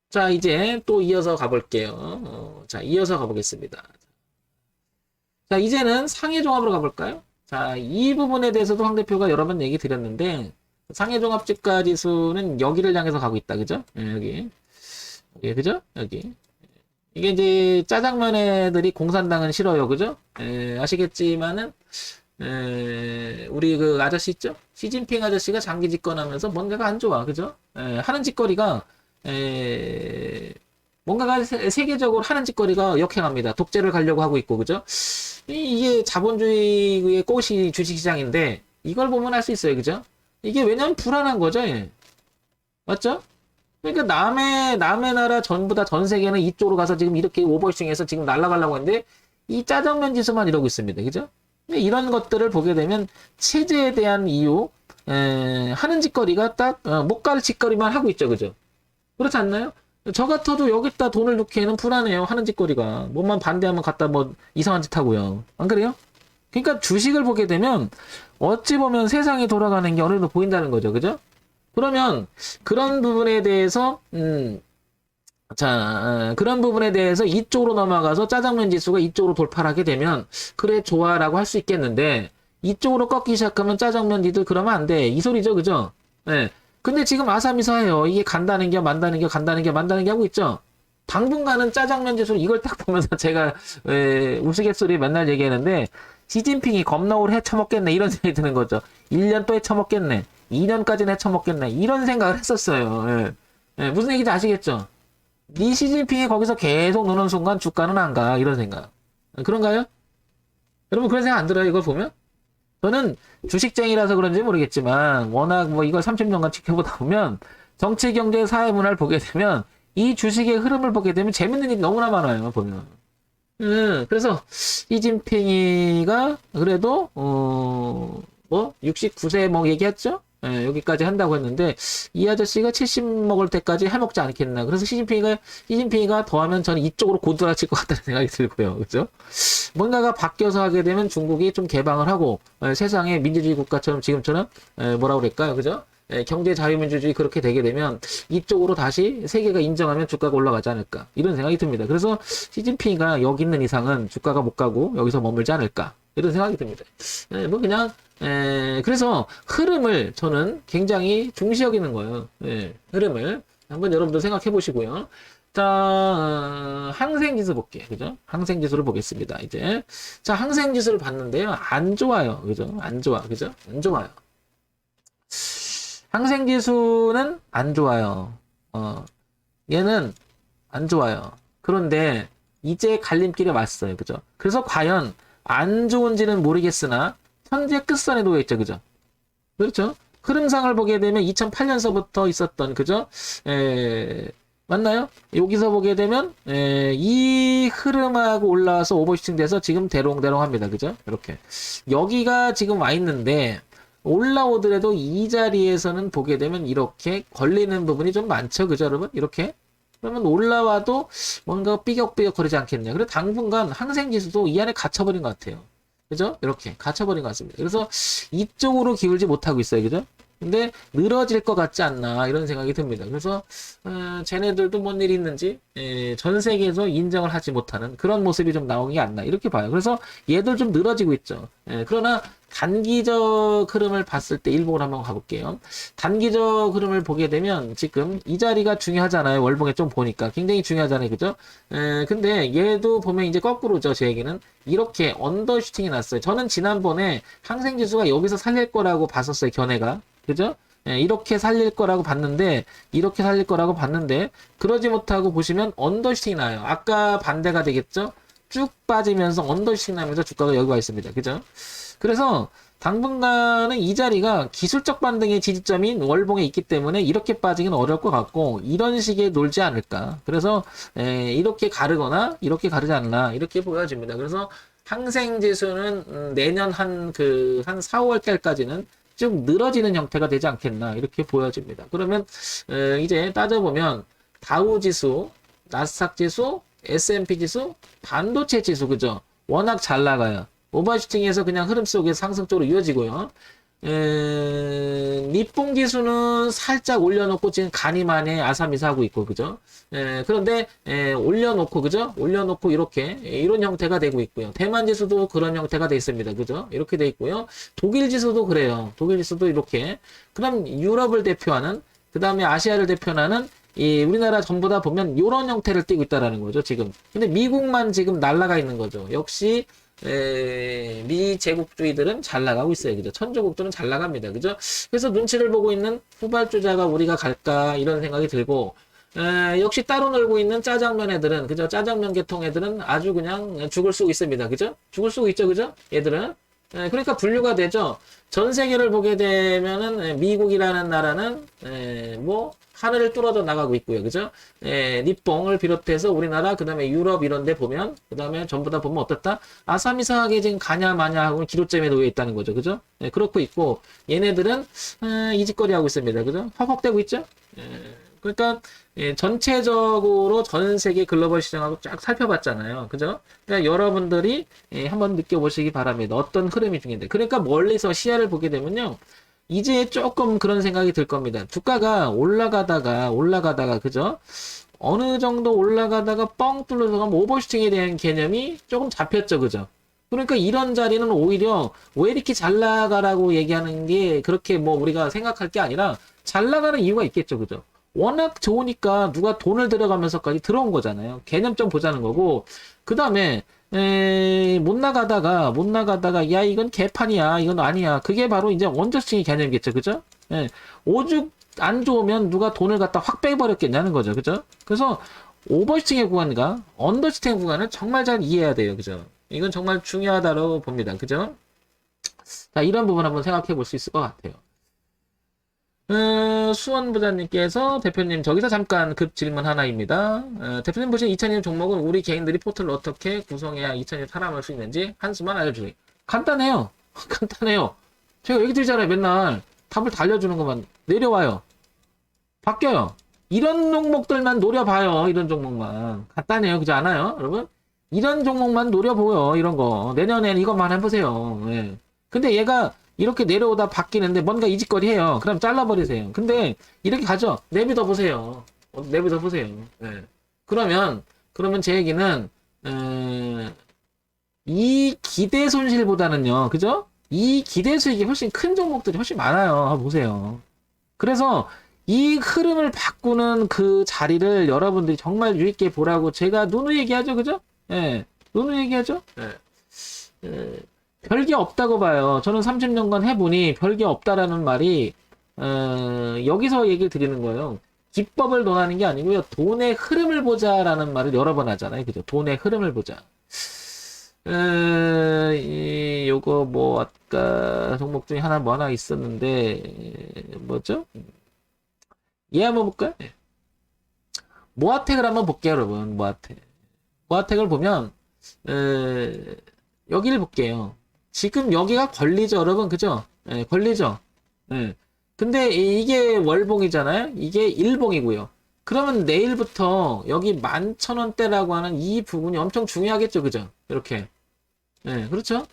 자, 이제 또 이어서 가볼게요. 자, 이어서 가보겠습니다. 자, 이제는 상해 종합으로 가볼까요? 자, 이 부분에 대해서도 황 대표가 여러 번 얘기 드렸는데, 상해 종합 주가 지수는 여기를 향해서 가고 있다. 그죠? 여기. 예, 그죠? 여기. 이게 이제 짜장면 애들이 공산당은 싫어요. 그죠? 아시겠지만은, 우리 그 아저씨 있죠? 시진핑 아저씨가 장기 집권하면서 뭔가가 안 좋아. 그죠? 하는 짓거리가, 뭔가가 세계적으로 하는 짓거리가 역행합니다. 독재를 가려고 하고 있고, 그죠? 이게 자본주의의 꽃이 주식시장인데, 이걸 보면 알 수 있어요. 그죠? 이게 왜냐면 불안한 거죠. 예. 맞죠? 그러니까 남의 나라 전부 다 전 세계는 이쪽으로 가서 지금 이렇게 오버싱해서 지금 날아가려고 하는데, 이 짜장면 지수만 이러고 있습니다. 그죠? 근데 이런 것들을 보게 되면, 체제에 대한 이유, 하는 짓거리가 딱, 못 갈 짓거리만 하고 있죠. 그죠? 그렇지 않나요? 저 같아도 여기다 돈을 넣기에는 불안해요. 하는 짓거리가. 뭐만 반대하면 갖다 뭐 이상한 짓 하고요. 안 그래요? 그러니까 주식을 보게 되면 어찌 보면 세상이 돌아가는 게 어느 정도 보인다는 거죠. 그죠? 그러면 그런 부분에 대해서 그런 부분에 대해서 이쪽으로 넘어가서 짜장면 지수가 이쪽으로 돌파를 하게 되면 그래 좋아라고 할 수 있겠는데 이쪽으로 꺾기 시작하면 짜장면 니들 그러면 안 돼. 이 소리죠. 그죠? 예. 근데 지금 아사미사예요. 이게 간다는 게 만다는 게 간다는 게 만다는 게 하고 있죠. 당분간은 짜장면 지수 이걸 딱 보면서 제가 우스갯소리 맨날 얘기하는데 시진핑이 겁나 오래 헤쳐먹겠네 이런 생각이 드는 거죠. 1년 또 헤쳐먹겠네. 2년까지는 헤쳐먹겠네. 이런 생각을 했었어요. 예. 예, 무슨 얘기인지 아시겠죠? 이 시진핑이 거기서 계속 노는 순간 주가는 안 가. 이런 생각. 그런가요? 여러분 그런 생각 안 들어요? 이걸 보면? 저는 주식쟁이라서 그런지 모르겠지만 워낙 뭐 이걸 30년간 지켜보다 보면 정치, 경제, 사회, 문화를 보게 되면 이 주식의 흐름을 보게 되면 재밌는 일이 너무나 많아요. 보면. 그래서 시진핑이가 그래도 뭐 69세 뭐 얘기했죠? 예, 여기까지 한다고 했는데 이 아저씨가 70 먹을 때까지 해먹지 않겠나. 그래서 시진핑이가 더하면 저는 이쪽으로 고드라칠 것 같다는 생각이 들고요. 그죠? 뭔가가 바뀌어서 하게 되면 중국이 좀 개방을 하고 세상의 민주주의 국가처럼 지금처럼 뭐라고 그럴까요? 그죠? 경제 자유민주주의 그렇게 되게 되면 이쪽으로 다시 세계가 인정하면 주가가 올라가지 않을까 이런 생각이 듭니다. 그래서 시진핑이가 여기 있는 이상은 주가가 못 가고 여기서 머물지 않을까 이런 생각이 듭니다. 뭐 그냥 그래서 흐름을 저는 굉장히 중시 여기는 거예요. 흐름을 한번 여러분들 생각해 보시고요. 자, 항생지수 볼게요. 그죠? 항생지수를 보겠습니다. 이제. 자, 항생지수를 봤는데요. 안 좋아요. 그죠? 안 좋아. 그죠? 안 좋아요. 항생지수는 안 좋아요. 얘는 안 좋아요. 그런데 이제 갈림길에 왔어요. 그죠? 그래서 과연 안 좋은지는 모르겠으나 현재 끝선에 놓여 있죠. 그죠? 그렇죠? 흐름상을 보게 되면 2008년서부터 있었던 그죠? 맞나요? 여기서 보게 되면 이 흐름하고 올라와서 오버슈팅 돼서 지금 대롱대롱 합니다. 그죠? 이렇게 여기가 지금 와 있는데 올라오더라도 이 자리에서는 보게 되면 이렇게 걸리는 부분이 좀 많죠. 그죠, 여러분? 이렇게. 그러면 올라와도 뭔가 삐걱삐걱 거리지 않겠냐. 그리고 당분간 항생지수도 이 안에 갇혀버린 것 같아요. 그죠? 이렇게 갇혀버린 것 같습니다. 그래서 이쪽으로 기울지 못하고 있어요. 그죠? 근데 늘어질 것 같지 않나 이런 생각이 듭니다. 그래서 쟤네들도 뭔 일이 있는지 전 세계에서 인정을 하지 못하는 그런 모습이 좀 나오는 게 않나 이렇게 봐요. 그래서 얘들 좀 늘어지고 있죠. 그러나 단기적 흐름을 봤을 때 일봉을 한번 가볼게요. 단기적 흐름을 보게 되면 지금 이 자리가 중요하잖아요. 월봉에 좀 보니까 굉장히 중요하잖아요. 그죠? 근데 얘도 보면 이제 거꾸로죠. 제 얘기는 이렇게 언더슈팅이 났어요. 저는 지난번에 항생지수가 여기서 살릴 거라고 봤었어요. 견해가. 그죠? 이렇게 살릴 거라고 봤는데 그러지 못하고 보시면 언더슈팅이 나요. 아까 반대가 되겠죠? 쭉 빠지면서 언더슈팅 나면서 주가가 여기 와 있습니다. 그죠? 그래서 당분간은 이 자리가 기술적 반등의 지지점인 월봉에 있기 때문에 이렇게 빠지기는 어려울 것 같고 이런 식의 놀지 않을까. 그래서 이렇게 가르거나 이렇게 가르지 않나 이렇게 보여집니다. 그래서 항생지수는 내년 한 4, 5월 달까지는 쭉 늘어지는 형태가 되지 않겠나 이렇게 보여집니다. 그러면 이제 따져보면 다우지수, 나스닥지수, S&P지수, 반도체 지수 그죠? 워낙 잘 나가요. 오버슈팅에서 그냥 흐름 속에 상승 쪽으로 이어지고요. 니뽕 지수는 살짝 올려놓고 지금 가니만에 아사미사하고 있고, 그죠? 그런데, 올려놓고, 그죠? 올려놓고 이렇게, 이런 형태가 되고 있고요. 대만 지수도 그런 형태가 돼 있습니다. 그죠? 이렇게 돼 있고요. 독일 지수도 그래요. 독일 지수도 이렇게. 그럼 유럽을 대표하는, 그 다음에 아시아를 대표하는 이 우리나라 전부 다 보면 이런 형태를 띠고 있다라는 거죠, 지금. 근데 미국만 지금 날아가 있는 거죠. 역시 미 제국주의들은 잘 나가고 있어요. 그죠? 천조국들은 잘 나갑니다. 그죠? 그래서 눈치를 보고 있는 후발주자가 우리가 갈까 이런 생각이 들고 역시 따로 놀고 있는 짜장면 애들은 그죠? 짜장면 계통 애들은 아주 그냥 죽을 수 있습니다. 그죠? 죽을 수 있죠. 그죠? 얘들은 그러니까 분류가 되죠. 전 세계를 보게 되면은 미국이라는 나라는 뭐 하늘을 뚫어져 나가고 있고요. 그죠? 니뽕을 비롯해서 우리나라 그다음에 유럽 이런 데 보면 그다음에 전부 다 보면 어떻다? 아사미사하게 지금 가냐 마냐 하고 기로점에 놓여 있다는 거죠. 그죠? 그렇고 있고 얘네들은 이 짓거리 하고 있습니다. 그죠? 헉헉대고 있죠? 그러니까 전체적으로 전 세계 글로벌 시장하고 쫙 살펴봤잖아요. 그죠? 그러니까 여러분들이 한번 느껴보시기 바랍니다. 어떤 흐름이 중인데. 그러니까 멀리서 시야를 보게 되면요. 이제 조금 그런 생각이 들 겁니다. 주가가 올라가다가, 그죠? 어느 정도 올라가다가 뻥 뚫려서 가면 오버슈팅에 대한 개념이 조금 잡혔죠. 그죠? 그러니까 이런 자리는 오히려 왜 이렇게 잘 나가라고 얘기하는 게 그렇게 뭐 우리가 생각할 게 아니라 잘 나가는 이유가 있겠죠. 그죠? 워낙 좋으니까 누가 돈을 들어가면서까지 들어온 거잖아요. 개념 좀 보자는 거고. 그 다음에, 못 나가다가, 야, 이건 개판이야. 이건 아니야. 그게 바로 이제 원저스팅의 개념이겠죠. 그죠? 오죽 안 좋으면 누가 돈을 갖다 확 빼버렸겠냐는 거죠. 그죠? 그래서 오버슈팅의 구간과 언더슈팅의 구간을 정말 잘 이해해야 돼요. 그죠? 이건 정말 중요하다고 봅니다. 그죠? 자, 이런 부분 한번 생각해 볼 수 있을 것 같아요. 수원 부장님께서 대표님 저기서 잠깐 급 질문 하나입니다. 대표님 보신 2000년 종목은 우리 개인들이 포트를 어떻게 구성해야 2000년 살아남을 수 있는지 한 수만 알려주세요. 간단해요. 간단해요. 제가 얘기 드리잖아요. 맨날 답을 다 알려주는 것만 내려와요. 바뀌어요. 이런 종목들만 노려봐요. 이런 종목만. 간단해요. 그지 않아요? 여러분? 이런 종목만 노려보여. 이런 거. 내년엔 이것만 해보세요. 예. 근데 얘가 이렇게 내려오다 바뀌는데 뭔가 이직거리 해요. 그럼 잘라버리세요. 근데 이렇게 가죠. 내비둬 보세요. 내비둬 보세요. 네. 그러면 제 얘기는 이 기대 손실보다는요. 그죠? 이 기대 수익이 훨씬 큰 종목들이 훨씬 많아요. 한번 보세요. 그래서 이 흐름을 바꾸는 그 자리를 여러분들이 정말 유익게 보라고 제가 누누이 얘기하죠. 그죠? 예. 누누이 얘기하죠? 예. 별게 없다고 봐요. 저는 30년간 해보니 별게 없다라는 말이 여기서 얘기를 드리는 거예요. 기법을 논하는 게 아니고요. 돈의 흐름을 보자라는 말을 여러 번 하잖아요. 그죠? 돈의 흐름을 보자. 요거 뭐 아까 종목 중에 하나 있었는데 뭐죠? 얘 한번 볼까요? 모아텍을 한번 볼게요, 여러분. 모아텍을 보면 여기를 볼게요. 지금 여기가 걸리죠, 여러분. 그죠? 걸리죠? 근데 이게 월봉이잖아요? 이게 일봉이고요. 그러면 내일부터 여기 11,000원대라고 하는 이 부분이 엄청 중요하겠죠, 그죠? 이렇게. 그렇죠?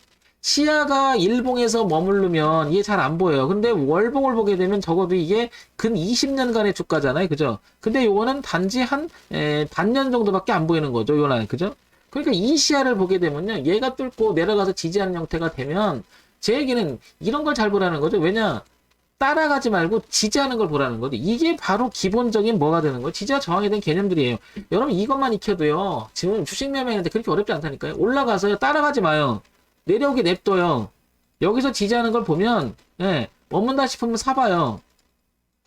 시야가 일봉에서 머무르면 이게 잘 안 보여요. 근데 월봉을 보게 되면 적어도 이게 근 20년간의 주가잖아요, 그죠? 근데 요거는 단지 한 반년 정도밖에 안 보이는 거죠, 요거는. 그죠? 그러니까 이 시야를 보게 되면요. 얘가 뚫고 내려가서 지지하는 형태가 되면 제 얘기는 이런 걸 잘 보라는 거죠. 왜냐? 따라가지 말고 지지하는 걸 보라는 거죠. 이게 바로 기본적인 뭐가 되는 거예요? 지지와 저항에 대한 개념들이에요. 여러분 이것만 익혀도요. 지금 주식 매매하는데 그렇게 어렵지 않다니까요. 올라가서요. 따라가지 마요. 내려오게 냅둬요. 여기서 지지하는 걸 보면 머문다 싶으면 사봐요.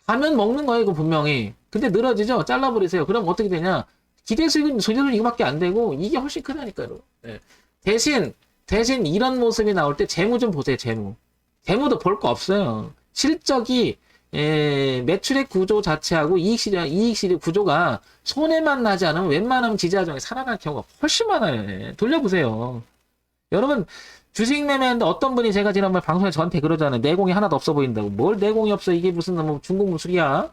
가면 먹는 거예요. 이거 분명히. 근데 늘어지죠? 잘라버리세요. 그럼 어떻게 되냐? 기대 수익은 이거밖에 안 되고 이게 훨씬 크다니까요. 대신 이런 모습이 나올 때 재무 좀 보세요. 재무도 볼 거 없어요. 실적이 매출의 구조 자체하고 이익실의 구조가 손해만 나지 않으면 웬만하면 지지하정에 살아날 경우가 훨씬 많아요. 돌려보세요. 여러분 주식 매매하는데 어떤 분이 제가 지난번 방송에 저한테 그러잖아요. 내공이 하나도 없어 보인다고. 뭘 내공이 없어? 이게 무슨 뭐 중국 무술이야?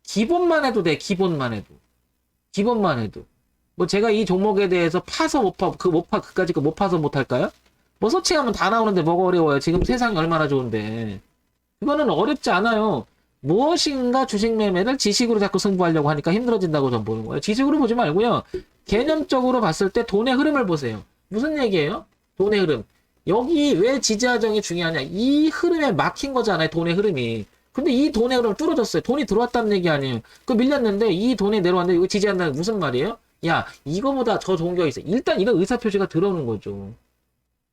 기본만 해도 돼. 기본만 해도. 뭐 제가 이 종목에 대해서 파서 그까짓 거 못 파서 못 할까요? 뭐 서칭하면 다 나오는데 뭐가 어려워요. 지금 세상이 얼마나 좋은데. 그거는 어렵지 않아요. 무엇인가 주식 매매를 지식으로 자꾸 승부하려고 하니까 힘들어진다고 전 보는 거예요. 지식으로 보지 말고요. 개념적으로 봤을 때 돈의 흐름을 보세요. 무슨 얘기예요? 돈의 흐름. 여기 왜 지지하정이 중요하냐? 이 흐름에 막힌 거잖아요. 돈의 흐름이. 근데 이 돈의 흐름 뚫어졌어요. 돈이 들어왔다는 얘기 아니에요. 그 밀렸는데 이 돈이 내려왔는데 이거 지지한다는 게 무슨 말이에요? 야, 이거보다 더 좋은 게 있어. 일단 이런 의사표시가 들어오는 거죠.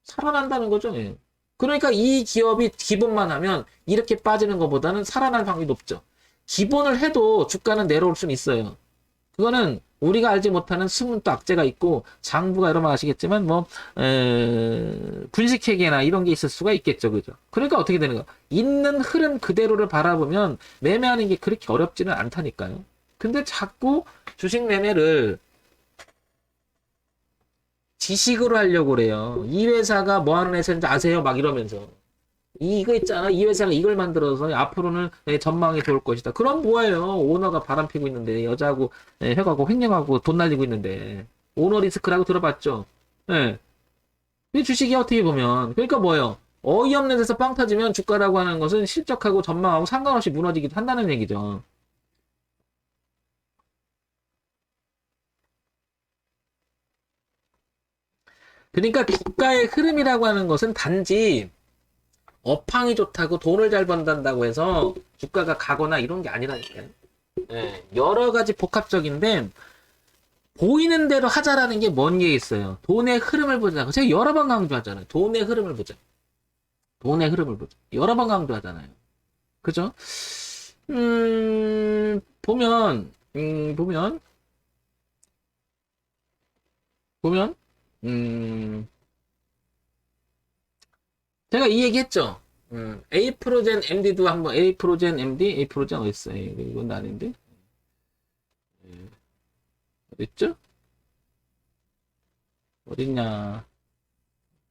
살아난다는 거죠. 예. 그러니까 이 기업이 기본만 하면 이렇게 빠지는 것보다는 살아날 확률이 높죠. 기본을 해도 주가는 내려올 수는 있어요. 그거는 우리가 알지 못하는 숨은 또 악재가 있고 장부가 여러 번 아시겠지만 뭐 분식회계나 이런 게 있을 수가 있겠죠. 그죠? 그러니까 어떻게 되는 가 있는 흐름 그대로를 바라보면 매매하는 게 그렇게 어렵지는 않다니까요. 근데 자꾸 주식 매매를 지식으로 하려고 그래요. 이 회사가 뭐 하는 회사인지 아세요? 막 이러면서. 이거 있잖아. 이 회사가 이걸 만들어서 앞으로는 전망이 좋을 것이다. 그럼 뭐예요? 오너가 바람 피고 있는데 여자하고 해가고 횡령하고 돈 날리고 있는데 오너 리스크라고 들어봤죠? 예. 이 주식이 어떻게 보면 그러니까 뭐예요? 어이없는 데서 빵 터지면 주가라고 하는 것은 실적하고 전망하고 상관없이 무너지기도 한다는 얘기죠. 그러니까 주가의 흐름이라고 하는 것은 단지 업황이 좋다고 돈을 잘 번다고 해서 주가가 가거나 이런 게 아니라니까요. 예, 여러 가지 복합적인데 보이는 대로 하자라는 게 뭔 게 있어요. 돈의 흐름을 보자고. 제가 여러 번 강조하잖아요. 돈의 흐름을 보자. 돈의 흐름을 보자. 여러 번 강조하잖아요. 그죠? 보면, 보면, 음, 제가 이 얘기 했죠. A프로젠 MD도 한번, A프로젠 MD, A프로젠 어딨어요? 이건 아닌데? 어딨죠? 어딨냐.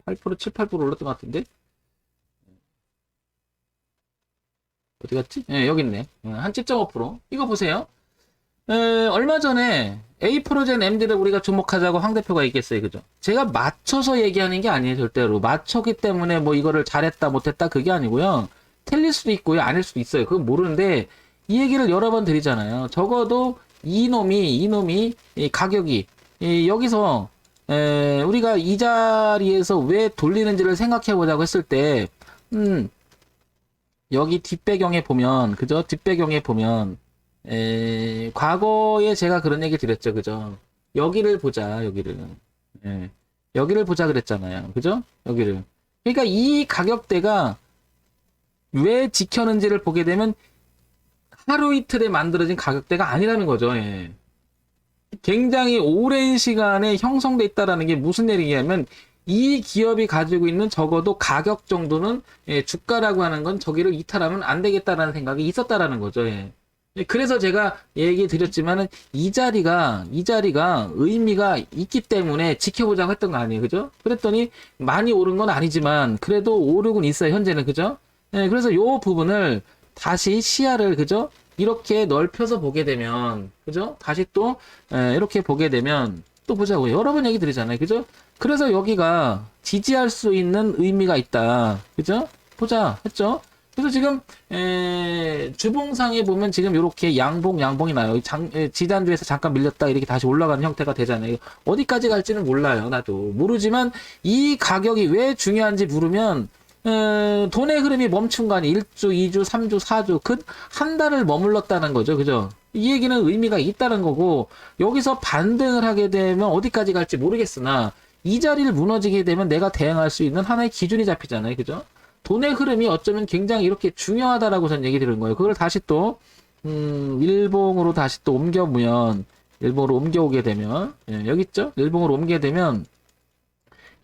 8%, 7, 8% 올랐던 것 같은데? 어디 갔지? 예, 여기 있네. 한 7.5%. 이거 보세요. 얼마 전에 A 프로젠 MD를 우리가 주목하자고 황 대표가 얘기했어요. 그죠? 제가 맞춰서 얘기하는 게 아니에요. 절대로. 맞췄기 때문에 뭐 이거를 잘했다, 못했다, 그게 아니고요. 틀릴 수도 있고요. 아닐 수도 있어요. 그건 모르는데, 이 얘기를 여러 번 드리잖아요. 적어도 이놈이, 이 가격이, 여기서, 우리가 이 자리에서 왜 돌리는지를 생각해 보자고 했을 때, 여기 뒷배경에 보면, 그죠? 뒷배경에 보면, 과거에 제가 그런 얘기 드렸죠, 그죠? 여기를 보자, 여기를. 예, 여기를 보자 그랬잖아요, 그죠? 여기를. 그러니까 이 가격대가 왜 지켰는지를 보게 되면 하루 이틀에 만들어진 가격대가 아니라는 거죠, 예. 굉장히 오랜 시간에 형성돼 있다라는 게 무슨 얘기냐면 이 기업이 가지고 있는 적어도 가격 정도는 주가라고 하는 건 저기를 이탈하면 안 되겠다라는 생각이 있었다라는 거죠. 예. 그래서 제가 얘기 드렸지만은 이 자리가 의미가 있기 때문에 지켜보자고 했던 거 아니에요. 그죠? 그랬더니 많이 오른 건 아니지만 그래도 오르곤 있어요. 현재는. 그죠? 예, 그래서 요 부분을 다시 시야를 그죠? 이렇게 넓혀서 보게 되면 그죠? 다시 또 이렇게 보게 되면 또 보자고요. 여러 번 얘기 드리잖아요. 그죠? 그래서 여기가 지지할 수 있는 의미가 있다. 그죠? 보자 했죠? 그래서 지금 주봉상에 보면 지금 이렇게 양봉이 나요. 지난주에서 잠깐 밀렸다 이렇게 다시 올라가는 형태가 되잖아요. 어디까지 갈지는 몰라요. 나도 모르지만 이 가격이 왜 중요한지 물으면 돈의 흐름이 멈춘 거 아니에요. 1주, 2주, 3주, 4주 그 한 달을 머물렀다는 거죠. 그죠? 이 얘기는 의미가 있다는 거고 여기서 반등을 하게 되면 어디까지 갈지 모르겠으나 이 자리를 무너지게 되면 내가 대응할 수 있는 하나의 기준이 잡히잖아요. 그죠? 돈의 흐름이 어쩌면 굉장히 이렇게 중요하다라고 저는 얘기 드리는 거예요. 그걸 다시 또 일봉으로 다시 또 옮겨보면 일봉으로 옮겨오게 되면 여기 있죠? 일봉으로 옮기게 되면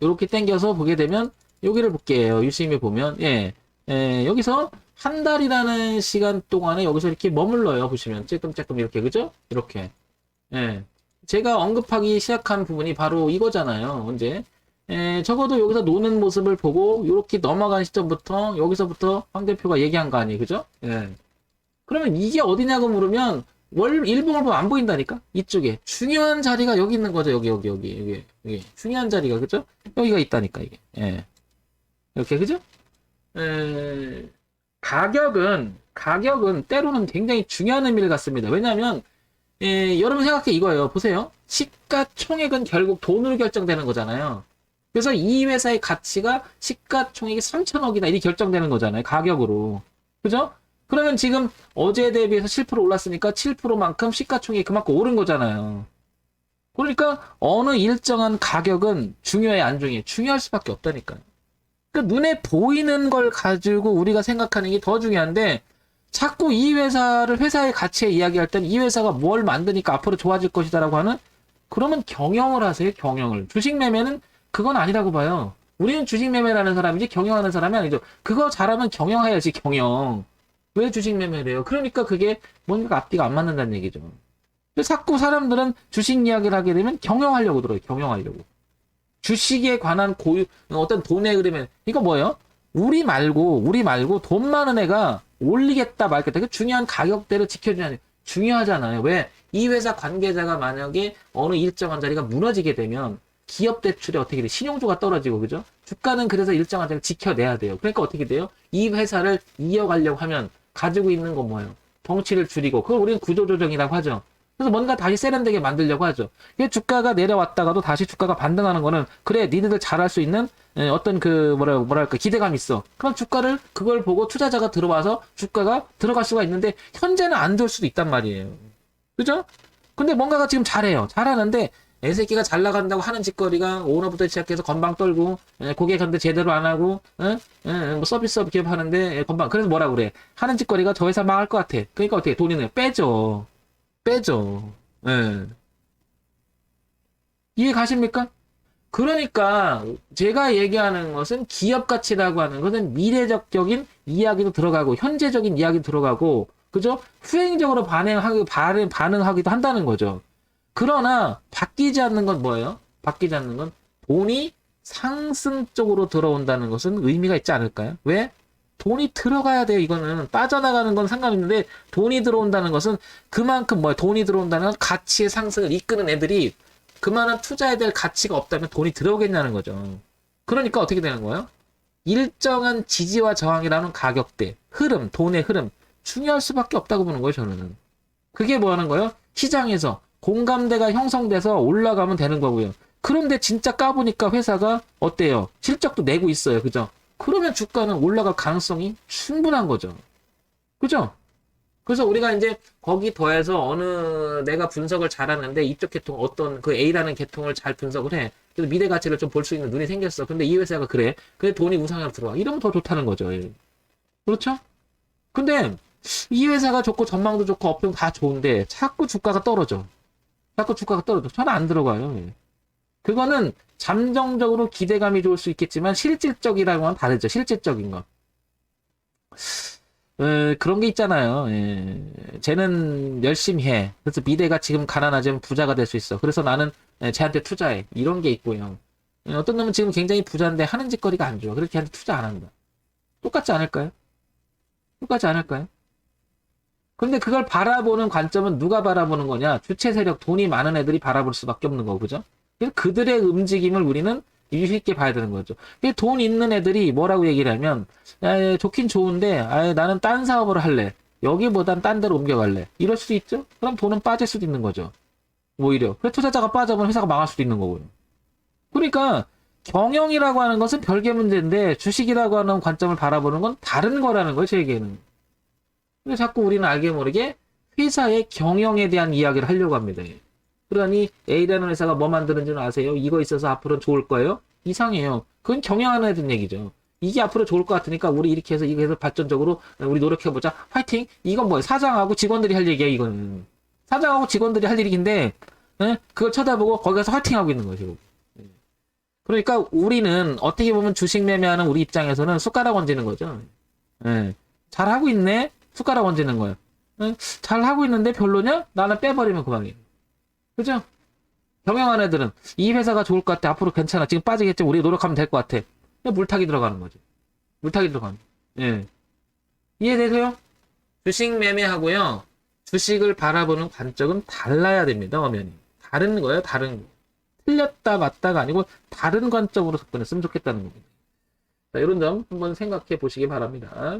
이렇게 당겨서 보게 되면 여기를 볼게요. 유심히 보면 여기서 한 달이라는 시간 동안에 여기서 이렇게 머물러요. 보시면 쬐끔쬐끔 이렇게 그죠? 이렇게 제가 언급하기 시작한 부분이 바로 이거잖아요. 언제? 적어도 여기서 노는 모습을 보고 이렇게 넘어간 시점부터 여기서부터 황 대표가 얘기한 거 아니에요. 그죠? 그러면 이게 어디냐고 물으면 일봉을 보면 안 보인다니까? 이쪽에 중요한 자리가 여기 있는 거죠. 여기 중요한 자리가 그죠? 여기가 있다니까 이게 이렇게 그죠? 가격은 때로는 굉장히 중요한 의미를 갖습니다. 왜냐하면 여러분 생각해 이거예요. 보세요. 시가총액은 결국 돈으로 결정되는 거잖아요. 그래서 이 회사의 가치가 시가총액이 3천억이다 이렇게 결정되는 거잖아요. 가격으로. 그죠? 그러면 지금 어제 대비해서 7% 올랐으니까 7%만큼 시가총액이 그만큼 오른 거잖아요. 그러니까 어느 일정한 가격은 중요해 안 중요해? 중요할 수밖에 없다니까요. 그러니까 눈에 보이는 걸 가지고 우리가 생각하는 게 더 중요한데 자꾸 이 회사의 가치에 이야기할 땐 이 회사가 뭘 만드니까 앞으로 좋아질 것이다라고 하는 그러면 경영을 하세요. 경영을. 주식 매매는 그건 아니라고 봐요. 우리는 주식 매매라는 사람이지 경영하는 사람이 아니죠. 그거 잘하면 경영해야지 경영. 왜 주식 매매를 해요? 그러니까 그게 뭔가 앞뒤가 안 맞는다는 얘기죠. 자꾸 사람들은 주식 이야기를 하게 되면 경영하려고 들어요. 경영하려고. 주식에 관한 어떤 돈의 흐름에, 이거 뭐예요? 우리 말고 돈 많은 애가 올리겠다 말겠다. 그 중요한 가격대를 지켜주냐. 중요하잖아요. 왜? 이 회사 관계자가 만약에 어느 일정한 자리가 무너지게 되면 기업 대출이 어떻게 돼? 신용도가 떨어지고, 그죠? 주가는 그래서 일정한 자리를 지켜내야 돼요. 그러니까 어떻게 돼요? 이 회사를 이어가려고 하면 가지고 있는 건 뭐예요? 덩치를 줄이고, 그걸 우리는 구조조정이라고 하죠. 그래서 뭔가 다시 세련되게 만들려고 하죠. 주가가 내려왔다가도 다시 주가가 반등하는 거는 그래 니네들 잘할 수 있는 어떤 그 뭐랄까 기대감이 있어. 그럼 주가를 그걸 보고 투자자가 들어와서 주가가 들어갈 수가 있는데 현재는 안 좋을 수도 있단 말이에요. 그죠? 근데 뭔가가 지금 잘해요. 잘하는데 애새끼가 잘 나간다고 하는 짓거리가 오너부터 시작해서 건방 떨고 고객한테 제대로 안 하고 뭐 서비스업 기업 하는데 건방 그래서 뭐라 그래 하는 짓거리가 저 회사 망할 것 같아. 그러니까 어떻게 돈이 빼죠. 빼죠. 예. 이해 가십니까? 그러니까 제가 얘기하는 것은 기업 가치라고 하는 것은 미래적인 이야기도 들어가고 현재적인 이야기도 들어가고 그죠? 후행적으로 반응하기도 한다는 거죠. 그러나 바뀌지 않는 건 뭐예요? 바뀌지 않는 건 돈이 상승 쪽으로 들어온다는 것은 의미가 있지 않을까요? 왜? 돈이 들어가야 돼요. 이거는 빠져나가는 건 상관없는데 돈이 들어온다는 것은 그만큼 뭐야? 돈이 들어온다는 건 가치의 상승을 이끄는 애들이 그만한 투자해야 될 가치가 없다면 돈이 들어오겠냐는 거죠. 그러니까 어떻게 되는 거예요? 일정한 지지와 저항이라는 가격대, 흐름, 돈의 흐름 중요할 수밖에 없다고 보는 거예요. 저는. 그게 뭐 하는 거예요? 시장에서 공감대가 형성돼서 올라가면 되는 거고요. 그런데 진짜 까보니까 회사가 어때요? 실적도 내고 있어요. 그죠? 그러면 주가는 올라갈 가능성이 충분한 거죠. 그죠? 그래서 우리가 이제 거기 더해서 어느 내가 분석을 잘하는데 이쪽 계통 어떤 그 A라는 계통을 잘 분석을 해. 그래서 미래 가치를 좀 볼 수 있는 눈이 생겼어. 근데 이 회사가 그래. 근데 돈이 우상향 들어와. 이러면 더 좋다는 거죠. 예. 그렇죠? 근데 이 회사가 좋고 전망도 좋고 업종 다 좋은데 자꾸 주가가 떨어져. 자꾸 주가가 떨어져. 저는 안 들어가요. 예. 그거는 잠정적으로 기대감이 좋을 수 있겠지만 실질적이라고 하면 다르죠. 실질적인 거. 그런 게 있잖아요. 예. 쟤는 열심히 해. 그래서 미래가 지금 가난하지만 부자가 될 수 있어. 그래서 나는 쟤한테 투자해. 이런 게 있고요. 어떤 놈은 지금 굉장히 부자인데 하는 짓거리가 안 좋아. 그래서 걔한테 투자 안 한다. 똑같지 않을까요? 똑같지 않을까요? 근데 그걸 바라보는 관점은 누가 바라보는 거냐? 주체 세력, 돈이 많은 애들이 바라볼 수밖에 없는 거고, 그죠? 그래서 그들의 움직임을 우리는 유의 있게 봐야 되는 거죠. 돈 있는 애들이 뭐라고 얘기를 하면, 야, 좋긴 좋은데, 나는 딴 사업을 할래. 여기보단 딴 데로 옮겨갈래. 이럴 수도 있죠? 그럼 돈은 빠질 수도 있는 거죠. 오히려. 그래, 투자자가 빠져면 회사가 망할 수도 있는 거고요. 그러니까, 경영이라고 하는 것은 별개 문제인데, 주식이라고 하는 관점을 바라보는 건 다른 거라는 거예요, 제게는. 근데 자꾸 우리는 알게 모르게 회사의 경영에 대한 이야기를 하려고 합니다. 그러니 A라는 회사가 뭐 만드는지는 아세요? 이거 있어서 앞으로 좋을 거예요? 이상해요. 그건 경영하는 애들 얘기죠. 이게 앞으로 좋을 것 같으니까 우리 이렇게 해서 이거 해서 발전적으로 우리 노력해보자. 화이팅! 이건 뭐예요? 사장하고 직원들이 할 얘기야, 이거는. 사장하고 직원들이 할 일인데, 그걸 쳐다보고 거기 가서 화이팅하고 있는 거죠. 그러니까 우리는 어떻게 보면 주식 매매하는 우리 입장에서는 숟가락 얹는 거죠. 잘하고 있네? 숟가락 얹는 거예요. 잘하고 있는데 별로냐? 나는 빼버리면 그만이에요. 그죠? 경영하는 애들은 이 회사가 좋을 것 같아. 앞으로 괜찮아. 지금 빠지겠지. 우리 노력하면 될 것 같아. 물타기 들어가는 거죠. 물타기 들어가는. 예. 이해되세요? 주식 매매하고요. 주식을 바라보는 관점은 달라야 됩니다. 화면이. 다른 거예요. 다른 거. 틀렸다 맞다가 아니고 다른 관점으로 접근했으면 좋겠다는 겁니다. 자, 이런 점 한번 생각해 보시기 바랍니다.